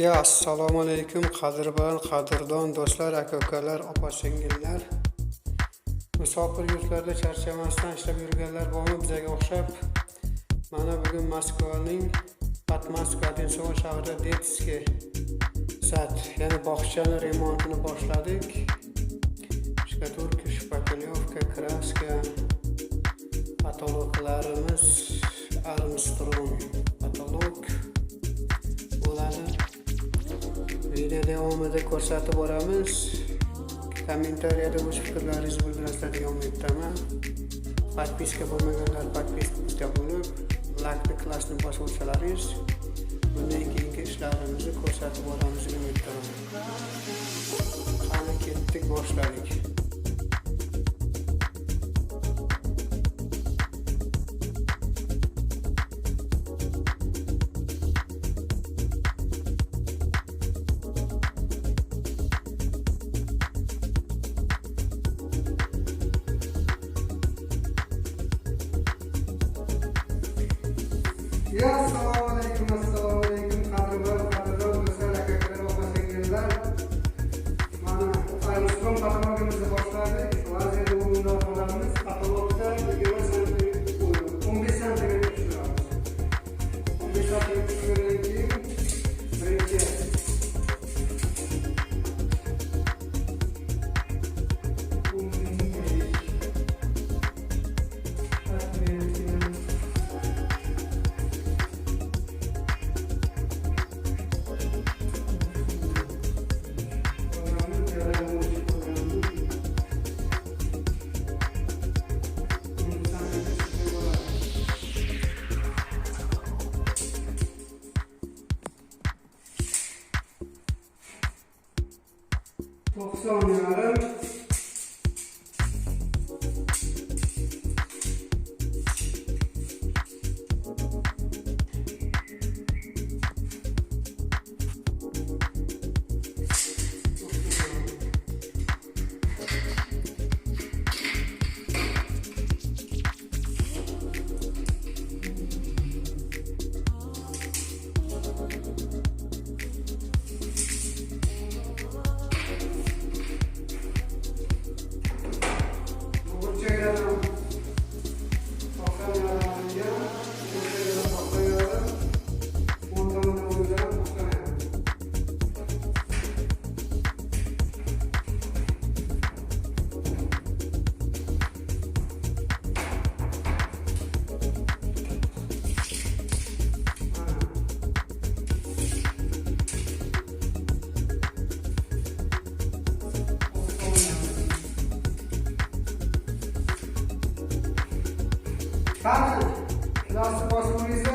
Assalomu alaykum qadrdon do'stlar, aka-ukalar, opa-singillar. Musofir yurtlarda charchamasdan ishlab yurganlar bormi bizga o'xshab? Mana bugun Moskvaning Dilshod shahrida детский sat, ya'ni bog'chani remontini boshladik. Shkaturka, shpaklyovka, kraska, potoloklarimiz Armstrong potolok bo'ladi. Video davomida ko'rsatib boramiz. Kommentariyada o'z fikrlaringizni bildirasizlar degan umiddaman. Podpiska bo'lmaganlar podpiska bo'lib, like klasni bosib o'tsalaringiz bundan keyingi ishlarimizni ko'rsatib boramiz degan umiddaman. Qani ketdik, boshladik. Assalomu alaykum qadrdon do'stlar, aka-ukalar, opa-singillar. Mana Armstrong patologimizni boshladik. Vaziyat o'yindan qolamiz. Patologda 15 sm tushiramiz. 15 sm tushirgandan keyin birinchi yarım. Nasıl basmamız